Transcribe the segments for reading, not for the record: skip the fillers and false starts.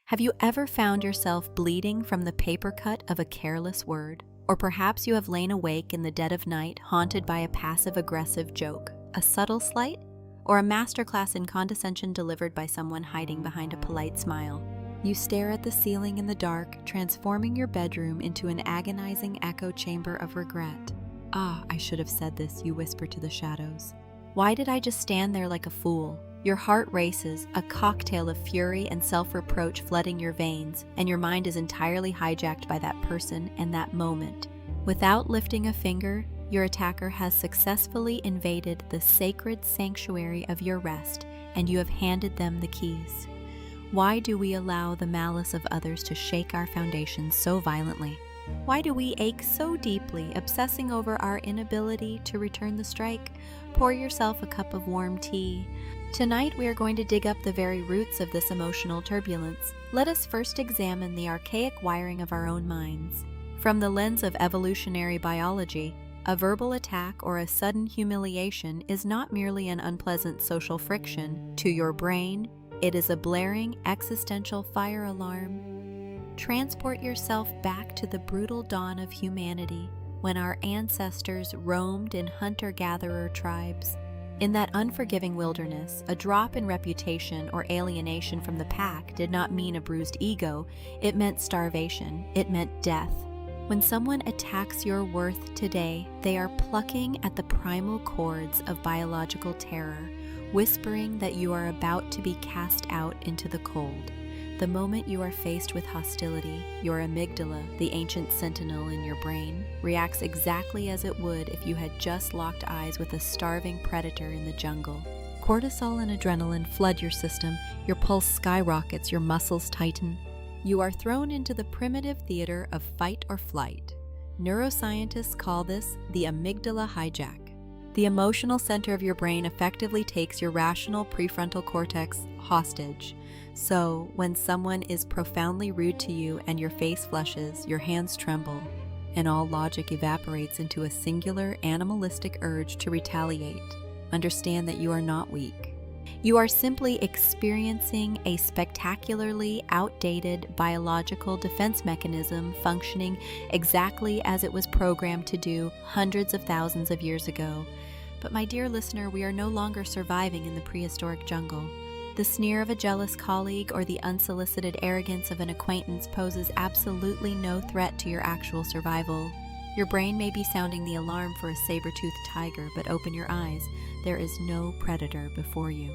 Have you ever found yourself bleeding from the paper cut of a careless word? Or perhaps you have lain awake in the dead of night, haunted by a passive-aggressive joke, a subtle slight, or a masterclass in condescension delivered by someone hiding behind a polite smile. You stare at the ceiling in the dark, transforming your bedroom into an agonizing echo chamber of regret. "Ah, I should have said this," you whisper to the shadows. "Why did I just stand there like a fool?" Your heart races, a cocktail of fury and self-reproach flooding your veins, and your mind is entirely hijacked by that person and that moment. Without lifting a finger, your attacker has successfully invaded the sacred sanctuary of your rest, and you have handed them the keys. Why do we allow the malice of others to shake our foundations so violently? Why do we ache so deeply, obsessing over our inability to return the strike? Pour yourself a cup of warm tea. Tonight we are going to dig up the very roots of this emotional turbulence. Let us first examine the archaic wiring of our own minds. From the lens of evolutionary biology, a verbal attack or a sudden humiliation is not merely an unpleasant social friction. To your brain, it is a blaring existential fire alarm. Transport yourself back to the brutal dawn of humanity, when our ancestors roamed in hunter-gatherer tribes. In that unforgiving wilderness, a drop in reputation or alienation from the pack did not mean a bruised ego, it meant starvation, it meant death. When someone attacks your worth today, they are plucking at the primal chords of biological terror, whispering that you are about to be cast out into the cold. The moment you are faced with hostility, your amygdala, the ancient sentinel in your brain, reacts exactly as it would if you had just locked eyes with a starving predator in the jungle. Cortisol and adrenaline flood your system, your pulse skyrockets, your muscles tighten. You are thrown into the primitive theater of fight or flight. Neuroscientists call this the Amygdala Hijack. The emotional center of your brain effectively takes your rational prefrontal cortex hostage. So, when someone is profoundly rude to you and your face flushes, your hands tremble, and all logic evaporates into a singular animalistic urge to retaliate, understand that you are not weak. You are simply experiencing a spectacularly outdated biological defense mechanism functioning exactly as it was programmed to do hundreds of thousands of years ago. But my dear listener, we are no longer surviving in the prehistoric jungle. The sneer of a jealous colleague or the unsolicited arrogance of an acquaintance poses absolutely no threat to your actual survival. Your brain may be sounding the alarm for a saber-toothed tiger, but open your eyes. There is no predator before you.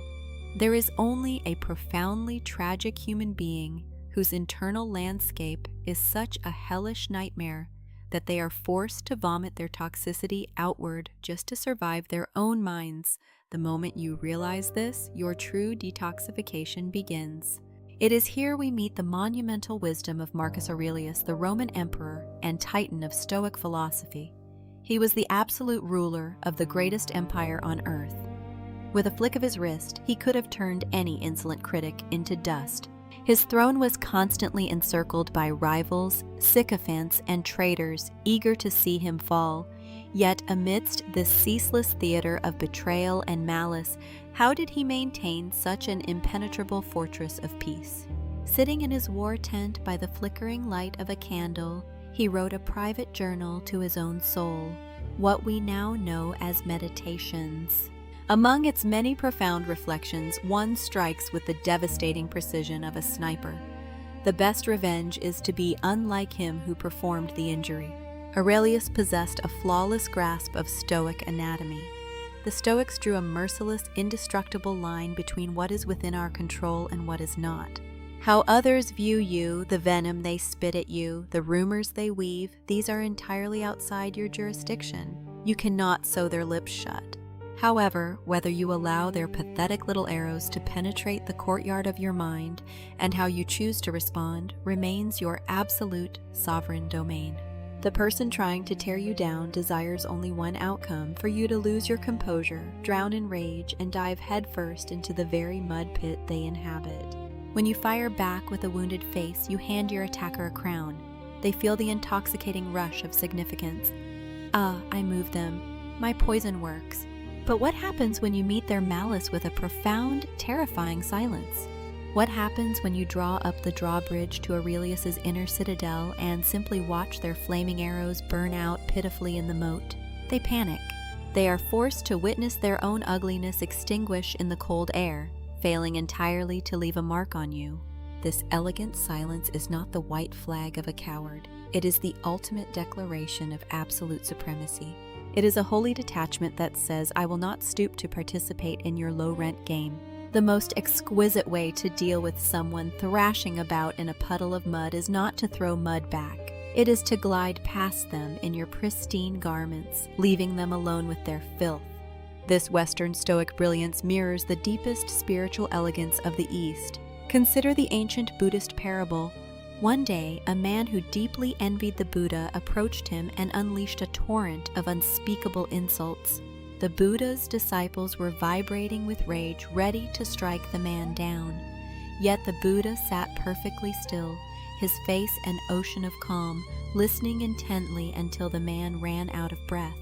There is only a profoundly tragic human being whose internal landscape is such a hellish nightmare that they are forced to vomit their toxicity outward just to survive their own minds. The moment you realize this, your true detoxification begins. It is here we meet the monumental wisdom of Marcus Aurelius, the Roman Emperor and titan of Stoic philosophy. He was the absolute ruler of the greatest empire on earth. With a flick of his wrist, he could have turned any insolent critic into dust. His throne was constantly encircled by rivals, sycophants, and traitors eager to see him fall. Yet amidst this ceaseless theater of betrayal and malice, how did he maintain such an impenetrable fortress of peace? Sitting in his war tent by the flickering light of a candle, he wrote a private journal to his own soul, what we now know as meditations. Among its many profound reflections, one strikes with the devastating precision of a sniper. The best revenge is to be unlike him who performed the injury. Aurelius possessed a flawless grasp of Stoic anatomy. The Stoics drew a merciless, indestructible line between what is within our control and what is not. How others view you, the venom they spit at you, the rumors they weave, these are entirely outside your jurisdiction. You cannot sew their lips shut. However, whether you allow their pathetic little arrows to penetrate the courtyard of your mind and how you choose to respond remains your absolute sovereign domain. The person trying to tear you down desires only one outcome: for you to lose your composure, drown in rage, and dive headfirst into the very mud pit they inhabit. When you fire back with a wounded face, you hand your attacker a crown. They feel the intoxicating rush of significance. Ah, I moved them. My poison works. But what happens when you meet their malice with a profound, terrifying silence? What happens when you draw up the drawbridge to Aurelius's inner citadel and simply watch their flaming arrows burn out pitifully in the moat? They panic. They are forced to witness their own ugliness extinguish in the cold air, failing entirely to leave a mark on you. This elegant silence is not the white flag of a coward. It is the ultimate declaration of absolute supremacy. It is a holy detachment that says, I will not stoop to participate in your low-rent game. The most exquisite way to deal with someone thrashing about in a puddle of mud is not to throw mud back. It is to glide past them in your pristine garments, leaving them alone with their filth. This Western Stoic brilliance mirrors the deepest spiritual elegance of the East. Consider the ancient Buddhist parable. One day, a man who deeply envied the Buddha approached him and unleashed a torrent of unspeakable insults. The Buddha's disciples were vibrating with rage, ready to strike the man down. Yet the Buddha sat perfectly still, his face an ocean of calm, listening intently until the man ran out of breath.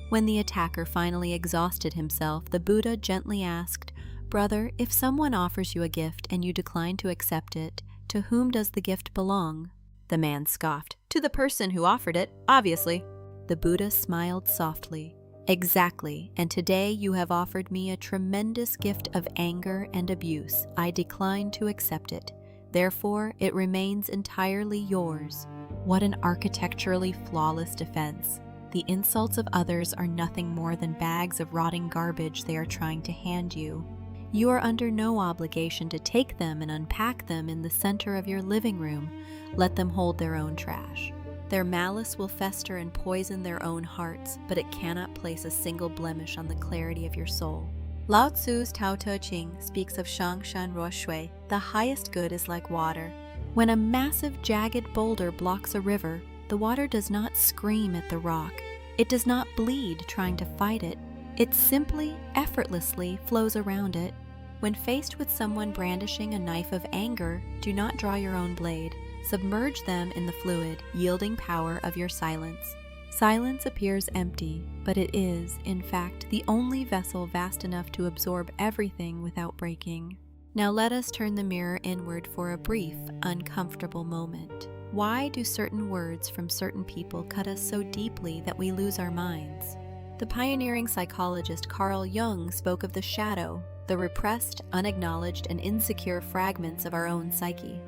When the attacker finally exhausted himself, the Buddha gently asked, "Brother, if someone offers you a gift and you decline to accept it, to whom does the gift belong?" The man scoffed, "To the person who offered it, obviously." The Buddha smiled softly. "Exactly, and today you have offered me a tremendous gift of anger and abuse. I decline to accept it. Therefore, it remains entirely yours." What an architecturally flawless defense. The insults of others are nothing more than bags of rotting garbage they are trying to hand you. You are under no obligation to take them and unpack them in the center of your living room. Let them hold their own trash. Their malice will fester and poison their own hearts, but it cannot place a single blemish on the clarity of your soul. Lao Tzu's Tao Te Ching speaks of Shang Shan Ruo Shui, the highest good is like water. When a massive jagged boulder blocks a river, the water does not scream at the rock. It does not bleed trying to fight it. It simply, effortlessly flows around it. When faced with someone brandishing a knife of anger, do not draw your own blade. Submerge them in the fluid, yielding power of your silence. Silence appears empty, but it is, in fact, the only vessel vast enough to absorb everything without breaking. Now let us turn the mirror inward for a brief, uncomfortable moment. Why do certain words from certain people cut us so deeply that we lose our minds? The pioneering psychologist Carl Jung spoke of the shadow, the repressed, unacknowledged, and insecure fragments of our own psyche.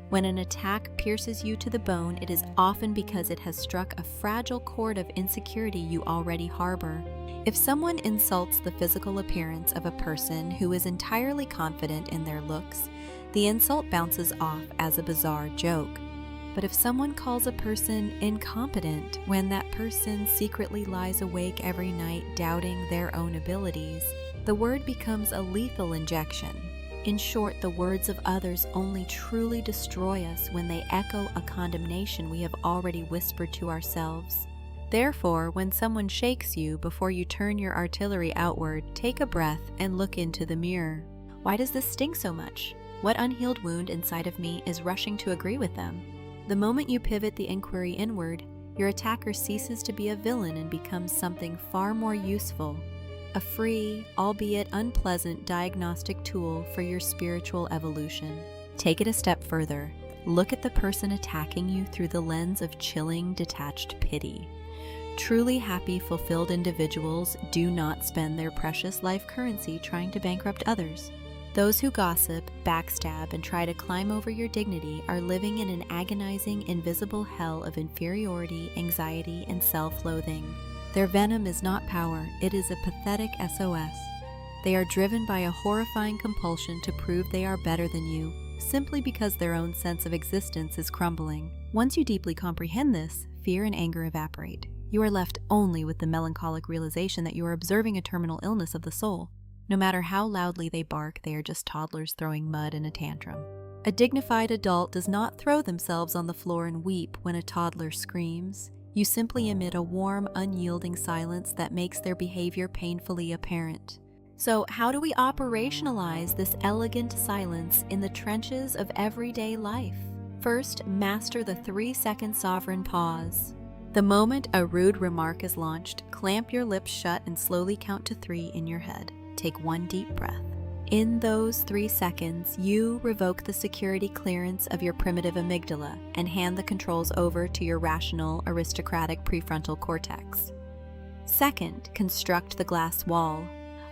When an attack pierces you to the bone, it is often because it has struck a fragile cord of insecurity you already harbor. If someone insults the physical appearance of a person who is entirely confident in their looks, the insult bounces off as a bizarre joke. But if someone calls a person incompetent when that person secretly lies awake every night doubting their own abilities, the word becomes a lethal injection. In short, the words of others only truly destroy us when they echo a condemnation we have already whispered to ourselves. Therefore, when someone shakes you before you turn your artillery outward, take a breath and look into the mirror. Why does this sting so much? What unhealed wound inside of me is rushing to agree with them? The moment you pivot the inquiry inward, your attacker ceases to be a villain and becomes something far more useful. A free, albeit unpleasant, diagnostic tool for your spiritual evolution. Take it a step further. Look at the person attacking you through the lens of chilling, detached pity. Truly happy, fulfilled individuals do not spend their precious life currency trying to bankrupt others. Those who gossip, backstab, and try to climb over your dignity are living in an agonizing, invisible hell of inferiority, anxiety, and self-loathing. Their venom is not power, it is a pathetic SOS. They are driven by a horrifying compulsion to prove they are better than you, simply because their own sense of existence is crumbling. Once you deeply comprehend this, fear and anger evaporate. You are left only with the melancholic realization that you are observing a terminal illness of the soul. No matter how loudly they bark, they are just toddlers throwing mud in a tantrum. A dignified adult does not throw themselves on the floor and weep when a toddler screams. You simply emit a warm, unyielding silence that makes their behavior painfully apparent. So, how do we operationalize this elegant silence in the trenches of everyday life? First, master the 3-second sovereign pause. The moment a rude remark is launched, clamp your lips shut and slowly count to 3 in your head. Take one deep breath. In those 3 seconds, you revoke the security clearance of your primitive amygdala and hand the controls over to your rational, aristocratic prefrontal cortex. Second, construct the glass wall.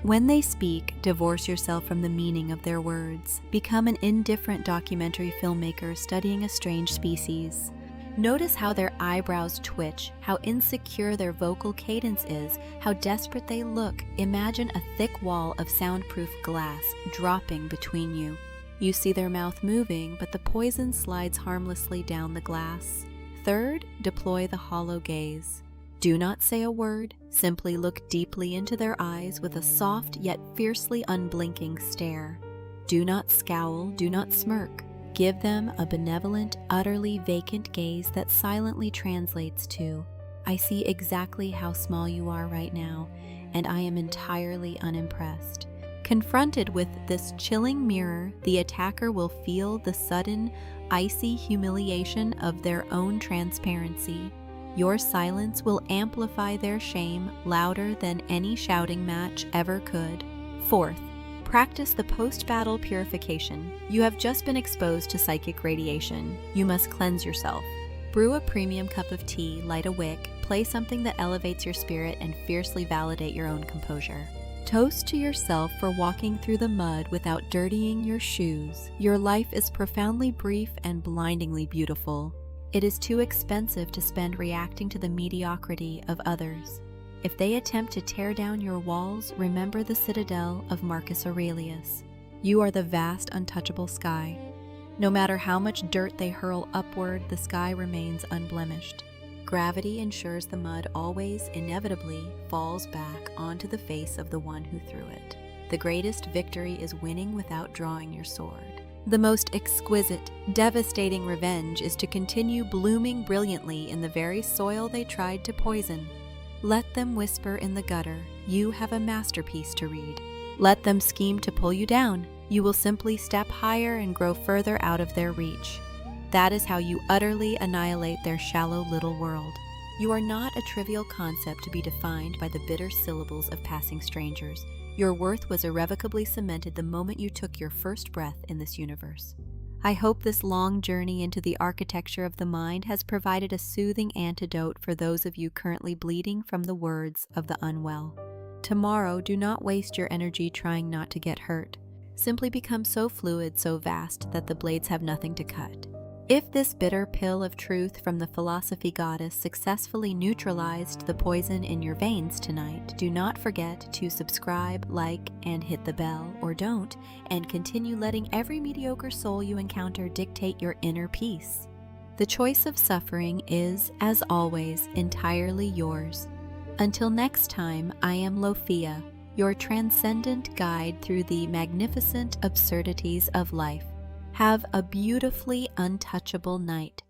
When they speak, divorce yourself from the meaning of their words. Become an indifferent documentary filmmaker studying a strange species. Notice how their eyebrows twitch, how insecure their vocal cadence is, how desperate they look. Imagine a thick wall of soundproof glass dropping between you. You see their mouth moving, but the poison slides harmlessly down the glass. Third, deploy the hollow gaze. Do not say a word, simply look deeply into their eyes with a soft yet fiercely unblinking stare. Do not scowl, do not smirk. Give them a benevolent, utterly vacant gaze that silently translates to, "I see exactly how small you are right now, and I am entirely unimpressed." Confronted with this chilling mirror, the attacker will feel the sudden, icy humiliation of their own transparency. Your silence will amplify their shame louder than any shouting match ever could. Fourth, practice the post-battle purification. You have just been exposed to psychic radiation. You must cleanse yourself. Brew a premium cup of tea, light a wick, play something that elevates your spirit, and fiercely validate your own composure. Toast to yourself for walking through the mud without dirtying your shoes. Your life is profoundly brief and blindingly beautiful. It is too expensive to spend reacting to the mediocrity of others. If they attempt to tear down your walls, remember the citadel of Marcus Aurelius. You are the vast, untouchable sky. No matter how much dirt they hurl upward, the sky remains unblemished. Gravity ensures the mud always, inevitably, falls back onto the face of the one who threw it. The greatest victory is winning without drawing your sword. The most exquisite, devastating revenge is to continue blooming brilliantly in the very soil they tried to poison. Let them whisper in the gutter, "You have a masterpiece to read." Let them scheme to pull you down. You will simply step higher and grow further out of their reach. That is how you utterly annihilate their shallow little world. You are not a trivial concept to be defined by the bitter syllables of passing strangers. Your worth was irrevocably cemented the moment you took your first breath in this universe. I hope this long journey into the architecture of the mind has provided a soothing antidote for those of you currently bleeding from the words of the unwell. Tomorrow, do not waste your energy trying not to get hurt. Simply become so fluid, so vast, that the blades have nothing to cut. If this bitter pill of truth from the philosophy goddess successfully neutralized the poison in your veins tonight, do not forget to subscribe, like, and hit the bell, or don't, and continue letting every mediocre soul you encounter dictate your inner peace. The choice of suffering is, as always, entirely yours. Until next time, I am Lophia, your transcendent guide through the magnificent absurdities of life. Have a beautifully untouchable night.